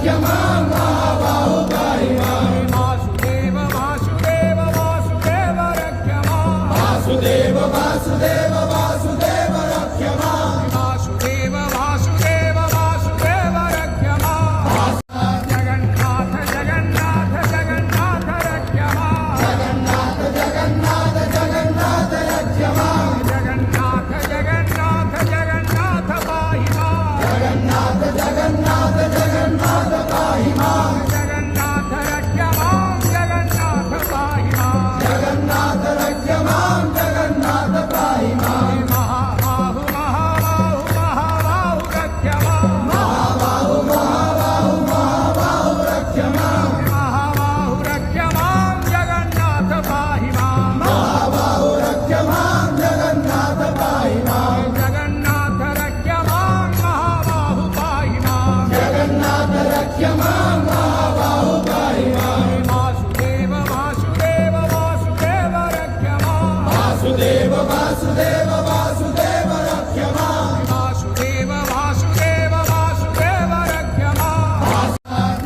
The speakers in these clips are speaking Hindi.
रक्ष मां महाबाहु पाहि मां वासुदेव वासुदेव वासुदेव रक्ष मां वासुदेव वासुदेव वासुदेव रक्ष मां वासुदेव वासुदेव वासुदेव रक्ष मां जगन्नाथ जगन्नाथ जगन्नाथ रक्ष मां जगन्नाथ जगन्नाथ जगन्नाथ रक्ष मां जगन्नाथ जगन्नाथ जगन्नाथ पाहि मां जगन्नाथ जगन्नाथ जगन्नाथ पाहि मां जगन्नाथ रक्ष मां जगन्नाथ पाहि मां जगन्नाथ रक्ष मां जगन्नाथ पाहि मां महाबाहु महाबाहु महाबाहु रक्ष मां महाबाहु महाबाहु महाबाहु रक्ष मां महाबाहु रक्ष मां जगन्नाथ पाहि मां महाबाहु रक्ष मां जगन्नाथ पाहि मां जगन्नाथ रक्ष मां महाबाहु पाहि मां जगन्नाथ रक्ष मां महाबाहु पाहि मां वासुदेव वासुदेव वासुदेव रक्ष मां वासुदेव वासुदेव वासुदेव रक्ष मां वासुदेव वासुदेव वासुदेव रक्ष मां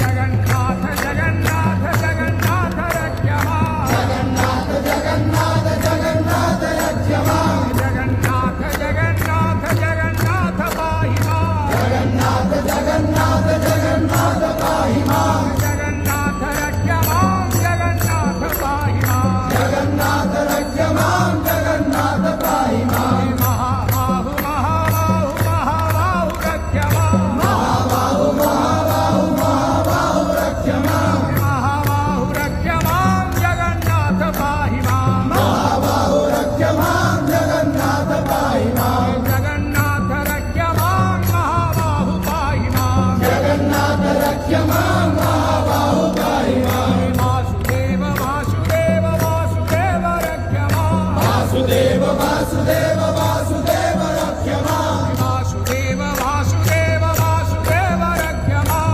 जगन्नाथ जगन्नाथ जगन्नाथ रक्ष मां जगन्नाथ जगन्नाथ जगन्नाथ रक्ष मां जगन्नाथ जगन्नाथ जगन्नाथ पाहि मां जगन्नाथ जगन्नाथ जगन्नाथ पाहि मां जगन्नाथ रक्ष मां जगन्नाथ पाहि मां जगन्नाथ रक्ष मां जगन्नाथ पाहि मां महाबाहु महाबाहु महाबाहु रक्ष मां महाबाहु महाबाहु महाबाहु रक्ष मां महाबाहु रक्ष मां जगन्नाथ पाहि मां महाबाहु रक्ष मां जगन्नाथ पाहि मां जगन्नाथ रक्ष मां महाबाहु पाहि मां जगन्नाथ रक्ष मां महाबाहु पाहि मां वासुदेव वासुदेव वासुदेव रक्ष मां वासुदेव वासुदेव वासुदेव रक्ष मां वासुदेव वासुदेव वासुदेव रक्ष मां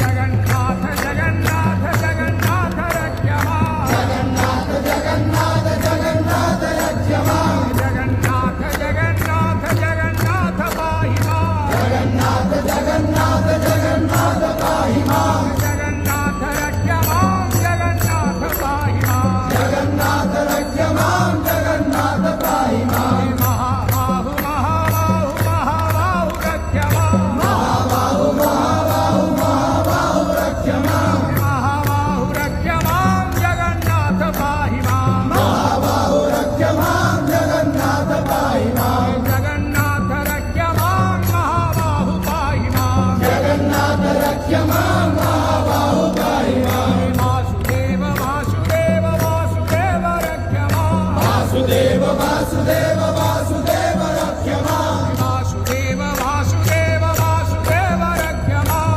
जगन्नाथ जगन्नाथ जगन्नाथ रक्ष मां जगन्नाथ जगन्नाथ जगन्नाथ रक्ष मां जगन्नाथ जगन्नाथ जगन्नाथ पाहि मां जगन्नाथ जगन्नाथ जगन्नाथ पाहि मां जगन्नाथ रक्ष मां जगन्नाथ पाहि मां जगन्नाथ रक्ष मां जगन्नाथ पाहि मां महाबाहु महाबाहु महाबाहु रक्ष मां महाबाहु महाबाहु महाबाहु रक्ष मां महाबाहु रक्ष मां जगन्नाथ पाहि मां महाबाहु रक्ष मां जगन्नाथ पाहि मां जगन्नाथ रक्ष मां महाबाहु पाहि मां जगन्नाथ रक्ष मां महाबाहु पाहि मां वासुदेव वासुदेव वासुदेव रक्ष मां वासुदेव वासुदेव वासुदेव रक्ष मां वासुदेव वासुदेव वासुदेव रक्ष मां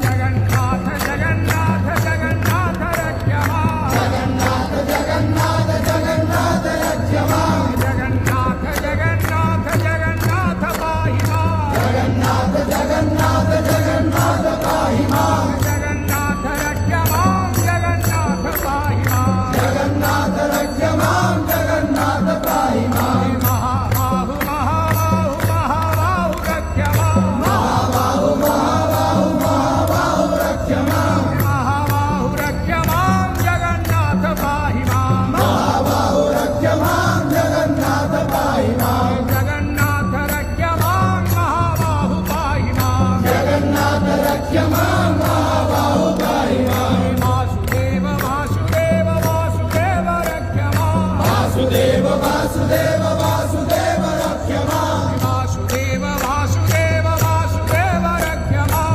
जगन्नाथ जगन्नाथ जगन्नाथ रक्ष मां जगन्नाथ जगन्नाथ जगन्नाथ रक्ष मां जगन्नाथ जगन्नाथ जगन्नाथ पाहि मां जगन्नाथ जगन्नाथ जगन्नाथ पाहि मां जगन्नाथ रक्ष मां जगन्नाथ पाहि मां जगन्नाथ रक्ष मां जगन्नाथ पाहि मां महाबाहु महाबाहु महाबाहु रक्ष मां महाबाहु महाबाहु महाबाहु रक्ष मां महाबाहु रक्ष मां जगन्नाथ पाहि मां महाबाहु रक्ष मां जगन्नाथ पाहि मां जगन्नाथ रक्ष मां महाबाहु पाहि मां जगन्नाथ रक्ष मां महाबाहु पाहि मां वासुदेव वासुदेव वासुदेव रक्ष मां वासुदेव वासुदेव वासुदेव रक्ष मां वासुदेव वासुदेव वासुदेव रक्ष मां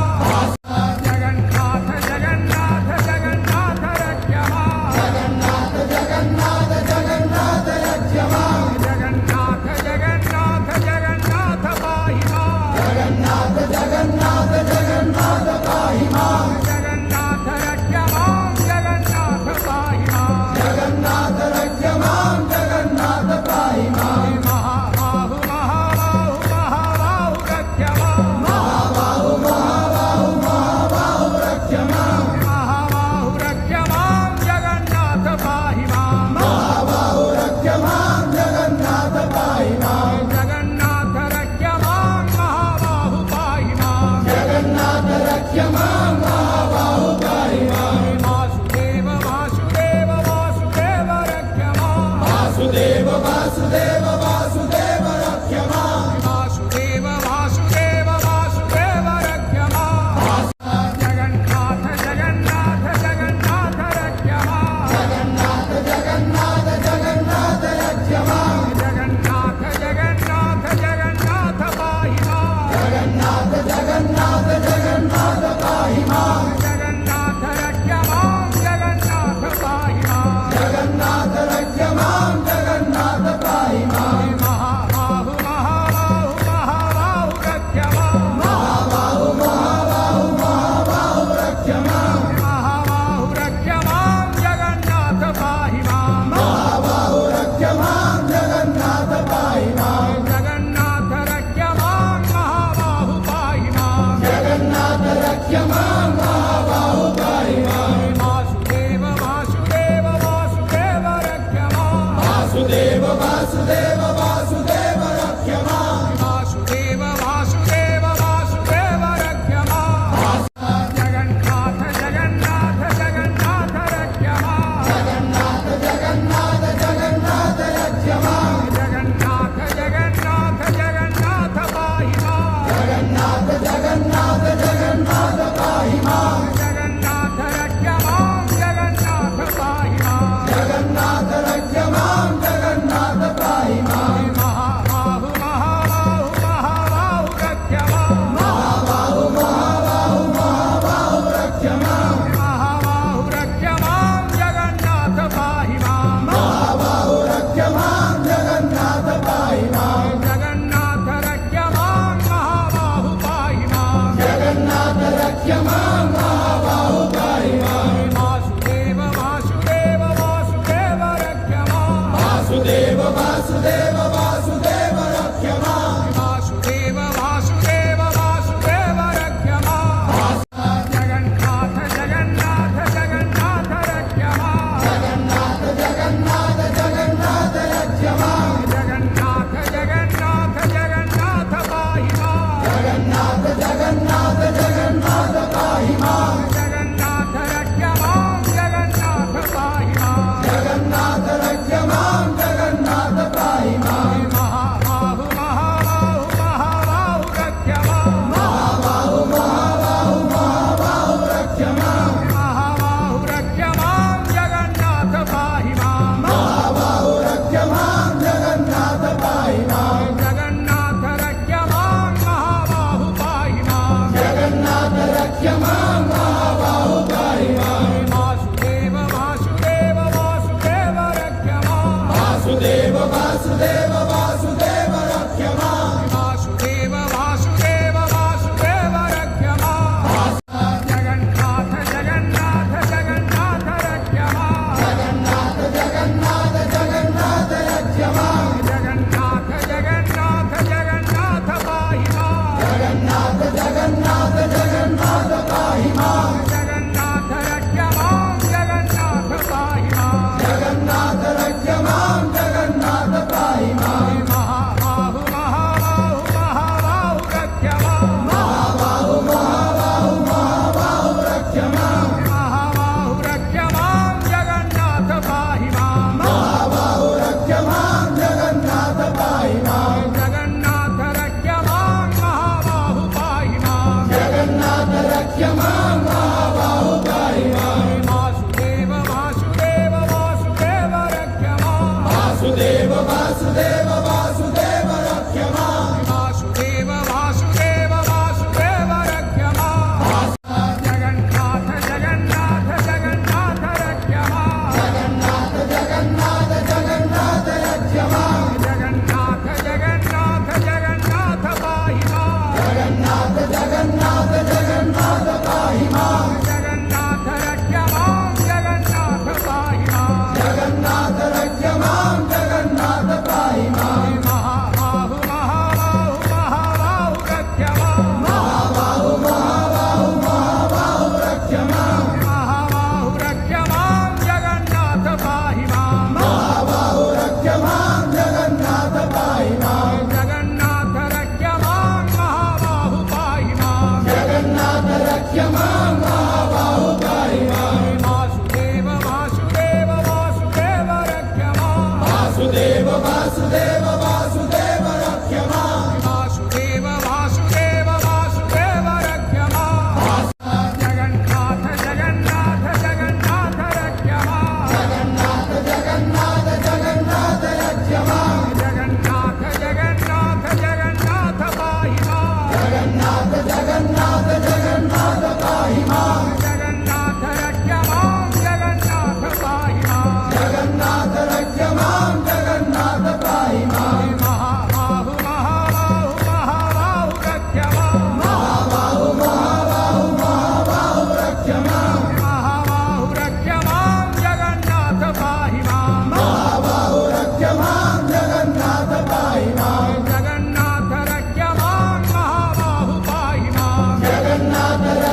जगन्नाथ जगन्नाथ जगन्नाथ रक्ष मां जगन्नाथ जगन्नाथ जगन्नाथ रक्ष मां जगन्नाथ जगन्नाथ जगन्नाथ पाहि मां जगन्नाथ जगन्नाथ जगन्नाथ पाहि मां रक्ष मां महाबाहु पाहि मां वासुदेव वासुदेव वासुदेव रक्ष मां वासुदेव वासुदेव वासुदेव रक्ष मां वासुदेव वासुदेव वासुदेव रक्ष मां जगन्नाथ जगन्नाथ जगन्नाथ रक्ष मां जगन्नाथ जगन्नाथ जगन्नाथ रक्ष मां जगन्नाथ जगन्नाथ जगन्नाथ पाहि मां जगन्नाथ जगन्नाथ जगन्नाथ पाहि मां जगन्नाथ रक्ष मां जगन्नाथ पाहि मां जगन्नाथ रक्ष मां जगन्नाथ पाहि मां महाबाहु महाबाहु महाबाहु रक्ष मां महाबाहु महाबाहु महाबाहु रक्ष मां महाबाहु रक्ष मां जगन्नाथ पाहि मां महाबाहु रक्ष मां जगन्नाथ पाहि मां जगन्नाथ रक्ष मां महाबाहु पाहि मां जगन्नाथ रक्ष मां महाबाहु पाहि मां वासुदेव वासुदेव वासुदेव रक्ष मां वासुदेव वासुदेव वासुदेव रक्ष मां वासुदेव वासुदेव वासुदेव रक्ष मां जगन्नाथ जगन्नाथ जगन्नाथ रक्ष मां जगन्नाथ जगन्नाथ जगन्नाथ रक्ष मां जगन्नाथ जगन्नाथ जगन्नाथ पाहि मां जगन्नाथ जगन्नाथ जगन्नाथ पाहि मां जगन्नाथ रक्ष मां जगन्नाथ पाहि मां जगन्नाथ रक्ष मां जगन्नाथ पाहि मां महाबाहु महाबाहु महाबाहु रक्ष मां महाबाहु महाबाहु महाबाहु रक्ष मां महाबाहु रक्ष मां जगन्नाथ पाहि मां महाबाहु रक्ष मां जगन्नाथ पाहि मां जगन्नाथ रक्ष मां महाबाहु पाहि मां जगन्नाथ रक्ष मां महाबाहु पाहि मां वासुदेव वासुदेव वासुदेव रक्ष मां वासुदेव वासुदेव वासुदेव रक्ष मां वासुदेव वासुदेव वासुदेव रक्ष मां जगन्नाथ जगन्नाथ जगन्नाथ रक्ष मां जगन्नाथ जगन्नाथ जगन्नाथ रक्ष मां जगन्नाथ जगन्नाथ जगन्नाथ पाहि मां जगन्नाथ जगन्नाथ जगन्नाथ पाहि मां जगन्नाथ रक्ष मां जगन्नाथ पाहि मां जगन्नाथ रक्ष मां जगन्नाथ पाहि मां महाबाहु महाबाहु महाबाहु रक्ष मां महाबाहु महाबाहु महाबाहु रक्ष मां महाबाहु रक्ष मां जगन्नाथ पाहि मां महाबाहु रक्ष मां जगन्नाथ पाहि मां जगन्नाथ रक्ष मां महाबाहु पाहि मां जगन्नाथ रक्ष मां महाबाहु पाहि मां वासुदेव वासुदेव वासुदेव रक्ष मां वासुदेव वासुदेव वासुदेव रक्ष मां वासुदेव वासुदेव वासुदेव रक्ष मां जगन्नाथ जगन्नाथ जगन्नाथ रक्ष मां जगन्नाथ जगन्नाथ जगन्नाथ रक्ष मां जगन्नाथ जगन्नाथ जगन्नाथ पाहि मां जगन्नाथ जगन्नाथ जगन्नाथ पाहि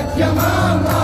रक्ष मां